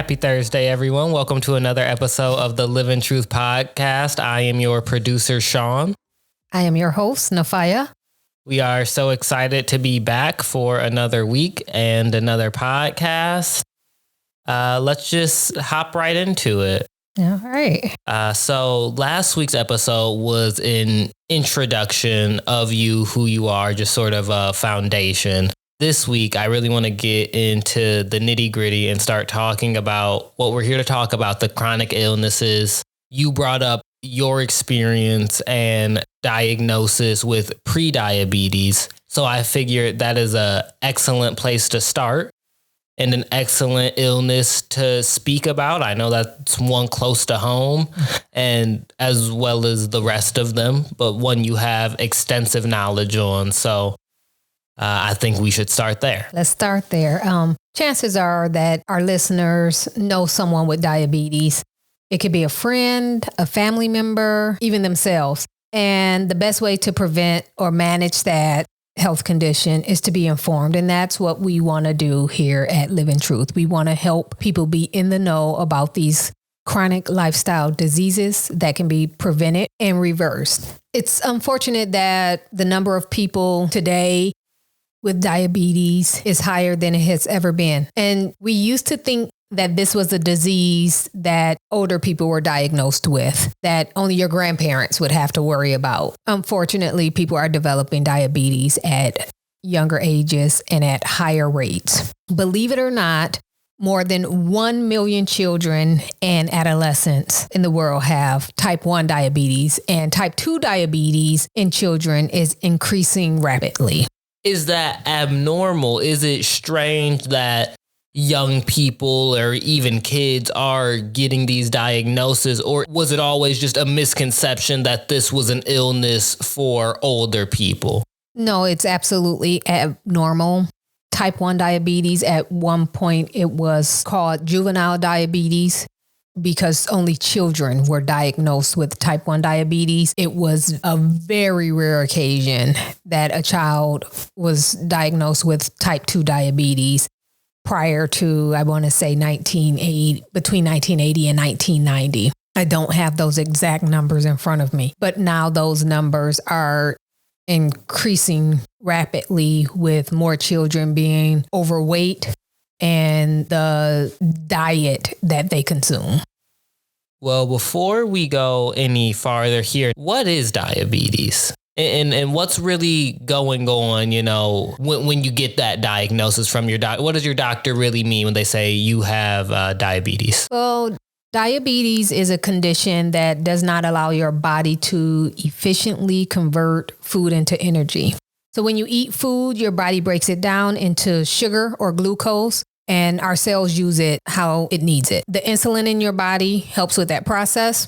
Happy Thursday, everyone. Welcome to another episode of the Live in Truth podcast. I am your producer, Sean. I am your host, Nifiah. We are so excited to be back for another week and another podcast. Let's just hop right into it. All right. So last week's episode was an introduction of you, who you are, just sort of a foundation. This week, I really want to get into the nitty gritty and start talking about what we're here to talk about, the chronic illnesses. You brought up your experience and diagnosis with pre-diabetes. So I figured that is an excellent place to start and an excellent illness to speak about. I know that's one close to home and as well as the rest of them, but one you have extensive knowledge on. So I think we should start there. Let's start there. Chances are that our listeners know someone with diabetes. It could be a friend, a family member, even themselves. And the best way to prevent or manage that health condition is to be informed. And that's what we want to do here at Live in Truth. We want to help people be in the know about these chronic lifestyle diseases that can be prevented and reversed. It's unfortunate that the number of people today with diabetes is higher than it has ever been. And we used to think that this was a disease that older people were diagnosed with, that only your grandparents would have to worry about. Unfortunately, people are developing diabetes at younger ages and at higher rates. Believe it or not, more than 1 million children and adolescents in the world have type 1 diabetes, and type 2 diabetes in children is increasing rapidly. Is that abnormal? Is it strange that young people or even kids are getting these diagnoses? Or was it always just a misconception that this was an illness for older people? No, it's absolutely abnormal. Type 1 diabetes, at one point, it was called juvenile diabetes because only children were diagnosed with type 1 diabetes. It was a very rare occasion that a child was diagnosed with type 2 diabetes prior to, I want to say, between 1980 and 1990. I don't have those exact numbers in front of me, but now those numbers are increasing rapidly with more children being overweight and the diet that they consume. Well, before we go any farther here, what is diabetes? And what's really going on, when you get that diagnosis from your doctor? What does your doctor really mean when they say you have diabetes? Well, diabetes is a condition that does not allow your body to efficiently convert food into energy. So when you eat food, your body breaks it down into sugar or glucose, and our cells use it how it needs it. The insulin in your body helps with that process.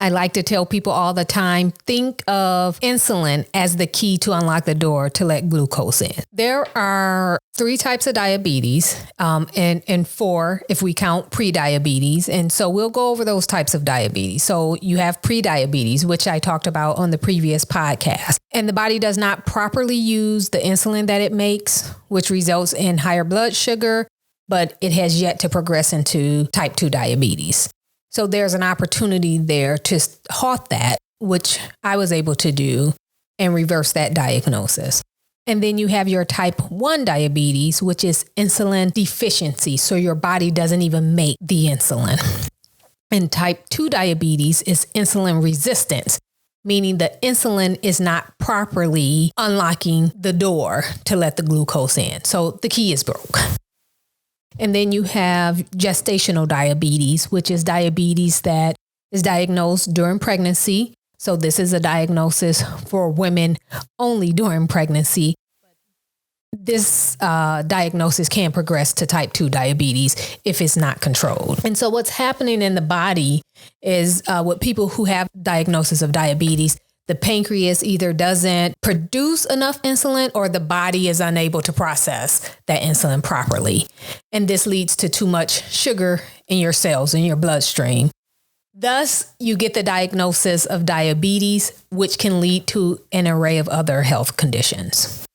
I like to tell people all the time, think of insulin as the key to unlock the door to let glucose in. There are 3 types of diabetes, and 4 if we count pre-diabetes. And so we'll go over those types of diabetes. So you have pre-diabetes, which I talked about on the previous podcast. And the body does not properly use the insulin that it makes, which results in higher blood sugar, but it has yet to progress into type 2 diabetes. So there's an opportunity there to halt that, which I was able to do and reverse that diagnosis. And then you have your type 1 diabetes, which is insulin deficiency. So your body doesn't even make the insulin. And type 2 diabetes is insulin resistance, meaning the insulin is not properly unlocking the door to let the glucose in. So the key is broke. And then you have gestational diabetes, which is diabetes that is diagnosed during pregnancy. So this is a diagnosis for women only during pregnancy. This diagnosis can progress to type 2 diabetes if it's not controlled. And so what's happening in the body is with people who have diagnosis of diabetes, the pancreas either doesn't produce enough insulin or the body is unable to process that insulin properly. And this leads to too much sugar in your cells, in your bloodstream. Thus, you get the diagnosis of diabetes, which can lead to an array of other health conditions.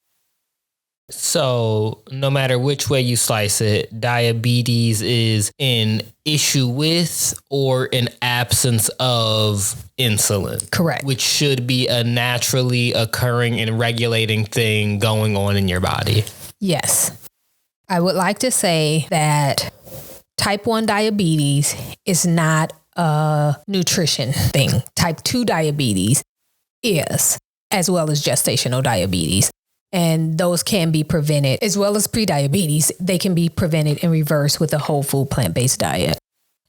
So no matter which way you slice it, diabetes is an issue with or an absence of insulin. Correct. Which should be a naturally occurring and regulating thing going on in your body. Yes. I would like to say that type 1 diabetes is not a nutrition thing. Type 2 diabetes is, as well as gestational diabetes. And those can be prevented, as well as prediabetes. They can be prevented and reversed with a whole food plant-based diet.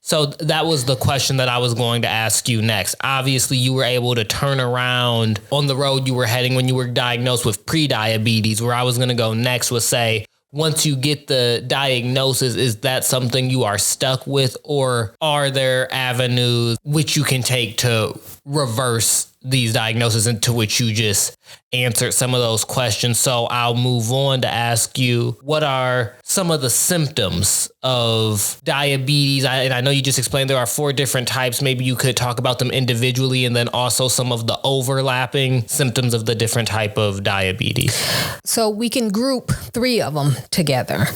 So that was the question that I was going to ask you next. Obviously, you were able to turn around on the road you were heading when you were diagnosed with prediabetes. Where I was going to go next was say, once you get the diagnosis, is that something you are stuck with, or are there avenues which you can take to reverse these diagnoses, into which you just answered some of those questions? So I'll move on to ask you, what are some of the symptoms of diabetes? And I know you just explained there are 4 different types. Maybe you could talk about them individually, and then also some of the overlapping symptoms of the different type of diabetes. So we can group 3 of them together.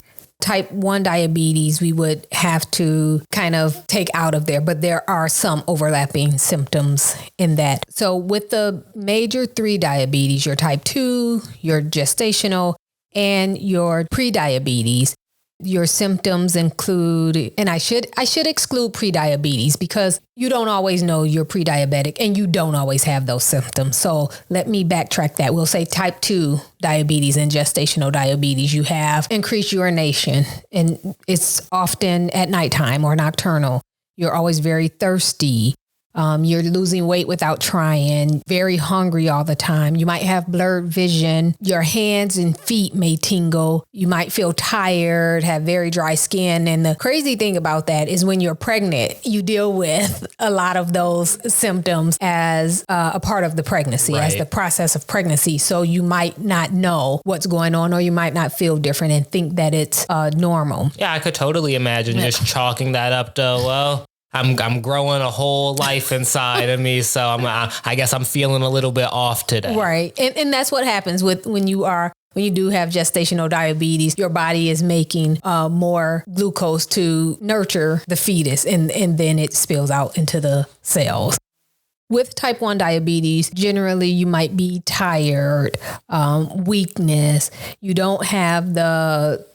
Type 1 diabetes, we would have to kind of take out of there, but there are some overlapping symptoms in that. So with the major 3 diabetes, your type 2, your gestational, and your prediabetes, your symptoms include, and I should exclude prediabetes because you don't always know you're pre-diabetic and you don't always have those symptoms. So let me backtrack that. We'll say type 2 diabetes and gestational diabetes, you have increased urination, and it's often at nighttime or nocturnal. You're always very thirsty. You're losing weight without trying, very hungry all the time. You might have blurred vision. Your hands and feet may tingle. You might feel tired, have very dry skin. And the crazy thing about that is when you're pregnant, you deal with a lot of those symptoms as a part of the pregnancy, right, as the process of pregnancy. So you might not know what's going on, or you might not feel different and think that it's normal. Yeah, I could totally imagine just chalking that up to, well, I'm growing a whole life inside of me, so I guess I'm feeling a little bit off today. Right, and that's what happens with when you do have gestational diabetes. Your body is making more glucose to nurture the fetus, and then it spills out into the cells. With type 1 diabetes, generally you might be tired, weakness. You don't have the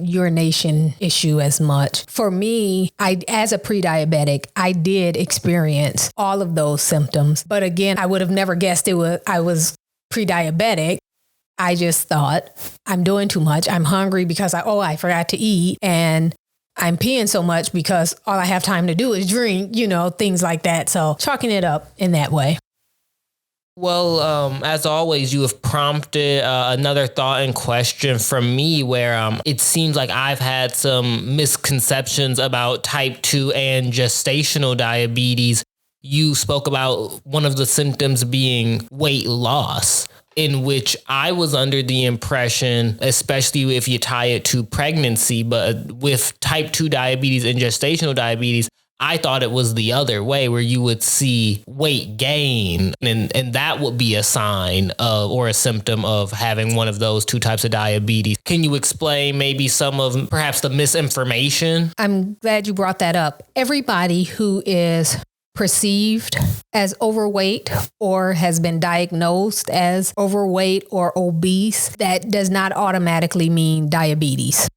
urination issue as much. For me, as a pre-diabetic, I did experience all of those symptoms. But again, I would have never guessed I was pre-diabetic. I just thought, I'm doing too much. I'm hungry because I forgot to eat, and I'm peeing so much because all I have time to do is drink, things like that. So chalking it up in that way. Well, as always, you have prompted another thought and question from me where it seems like I've had some misconceptions about type 2 and gestational diabetes. You spoke about one of the symptoms being weight loss, in which I was under the impression, especially if you tie it to pregnancy, but with type 2 diabetes and gestational diabetes, I thought it was the other way, where you would see weight gain, and that would be a sign of, or a symptom of having one of those 2 types of diabetes. Can you explain maybe some of perhaps the misinformation? I'm glad you brought that up. Everybody who is perceived as overweight or has been diagnosed as overweight or obese, that does not automatically mean diabetes.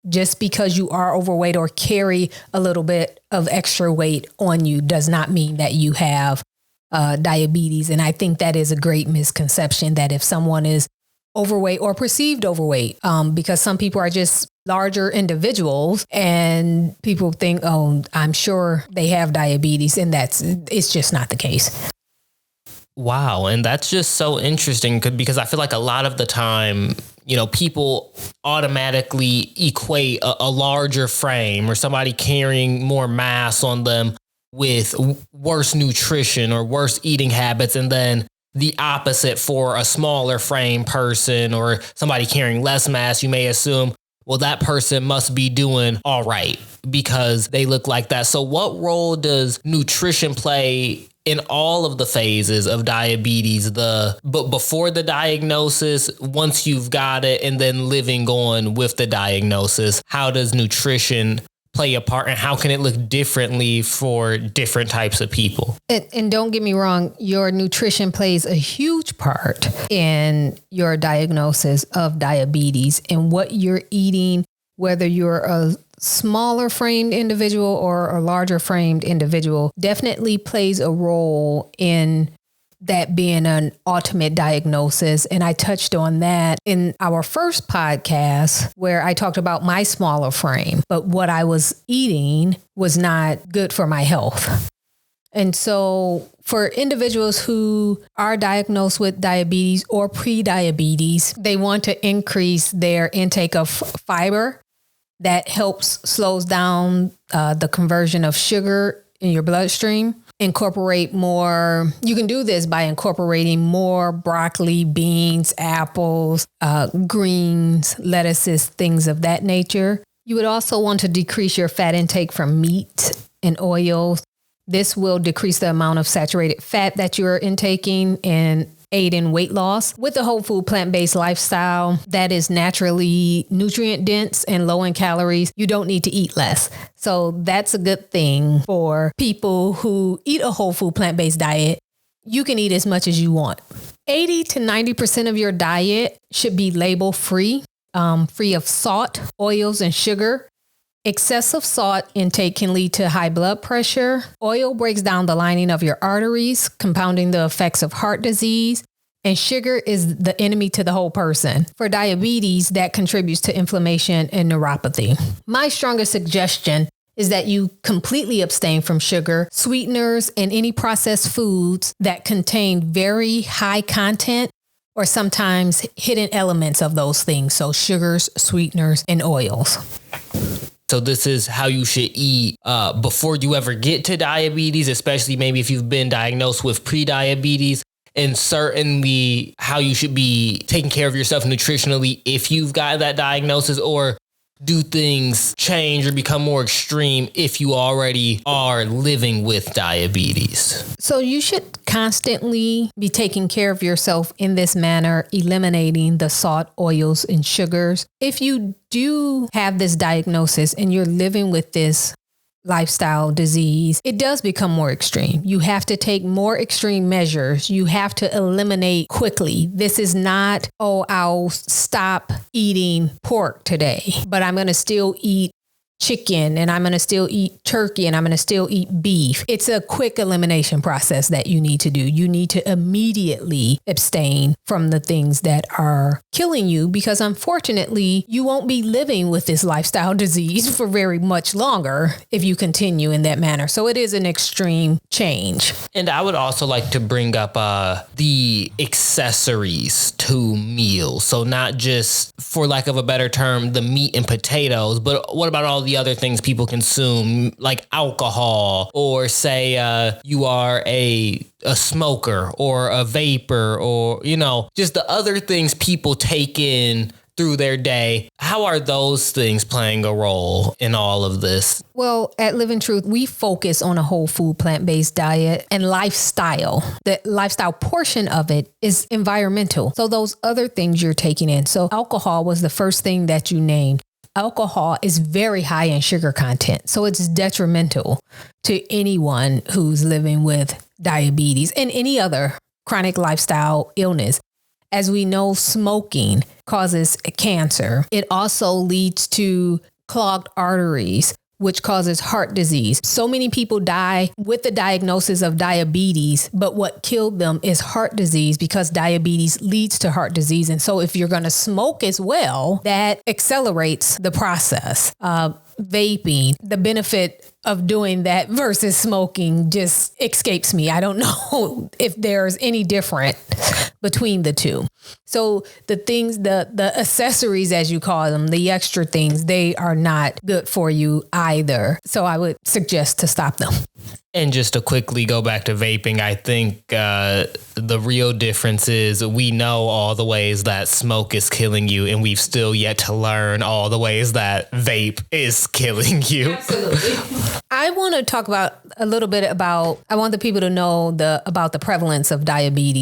Just because you are overweight or carry a little bit of extra weight on you does not mean that you have diabetes. And I think that is a great misconception, that if someone is overweight or perceived overweight, because some people are just larger individuals and people think, oh, I'm sure they have diabetes, and it's just not the case. Wow. And that's just so interesting because I feel like a lot of the time, people automatically equate a larger frame or somebody carrying more mass on them with worse nutrition or worse eating habits. And then the opposite for a smaller frame person or somebody carrying less mass, you may assume, well, that person must be doing all right because they look like that. So what role does nutrition play in all of the phases of diabetes, but before the diagnosis, once you've got it, and then living on with the diagnosis, how does nutrition play a part, and how can it look differently for different types of people? And don't get me wrong, your nutrition plays a huge part in your diagnosis of diabetes, and what you're eating, whether you're a smaller framed individual or a larger framed individual, definitely plays a role in that being an ultimate diagnosis. And I touched on that in our first podcast where I talked about my smaller frame, but what I was eating was not good for my health. And so for individuals who are diagnosed with diabetes or pre-diabetes, they want to increase their intake of fiber. That slows down the conversion of sugar in your bloodstream. Incorporate more. You can do this by incorporating more broccoli, beans, apples, greens, lettuces, things of that nature. You would also want to decrease your fat intake from meat and oils. This will decrease the amount of saturated fat that you're intaking and aid in weight loss. With the whole food plant-based lifestyle that is naturally nutrient dense and low in calories, you don't need to eat less. So that's a good thing for people who eat a whole food plant-based diet. You can eat as much as you want. 80 to 90% of your diet should be label free, free of salt, oils, and sugar. Excessive salt intake can lead to high blood pressure. Oil breaks down the lining of your arteries, compounding the effects of heart disease. And sugar is the enemy to the whole person. For diabetes, that contributes to inflammation and neuropathy. My strongest suggestion is that you completely abstain from sugar, sweeteners, and any processed foods that contain very high content or sometimes hidden elements of those things. So sugars, sweeteners, and oils. So this is how you should eat before you ever get to diabetes, especially maybe if you've been diagnosed with pre-diabetes, and certainly how you should be taking care of yourself nutritionally if you've got that diagnosis, or do things change or become more extreme if you already are living with diabetes? So you should constantly be taking care of yourself in this manner, eliminating the salt, oils, and sugars. If you do have this diagnosis and you're living with this lifestyle disease, it does become more extreme. You have to take more extreme measures. You have to eliminate quickly. This is not, I'll stop eating pork today, but I'm going to still eat chicken, and I'm going to still eat turkey, and I'm going to still eat beef. It's a quick elimination process that you need to do. You need to immediately abstain from the things that are killing you, because unfortunately, you won't be living with this lifestyle disease for very much longer if you continue in that manner. So it is an extreme change. And I would also like to bring up the accessories to meals. So not just, for lack of a better term, the meat and potatoes, but what about all the other things people consume, like alcohol, or say you are a smoker or a vapor, or, just the other things people take in through their day. How are those things playing a role in all of this? Well, at Live in Truth, we focus on a whole food plant-based diet and lifestyle. The lifestyle portion of it is environmental. So those other things you're taking in. So alcohol was the first thing that you named. Alcohol is very high in sugar content, so it's detrimental to anyone who's living with diabetes and any other chronic lifestyle illness. As we know, smoking causes cancer. It also leads to clogged arteries, which causes heart disease. So many people die with the diagnosis of diabetes, but what killed them is heart disease, because diabetes leads to heart disease. And so if you're going to smoke as well, that accelerates the process. Vaping, the benefit of doing that versus smoking just escapes me. I don't know if there's any difference between the two. So the things, the accessories, as you call them, the extra things, they are not good for you either. So I would suggest to stop them. And just to quickly go back to vaping, I think the real difference is we know all the ways that smoke is killing you, and we've still yet to learn all the ways that vape is killing you. Absolutely. I want to talk about a little bit about, I want the people to know about the prevalence of diabetes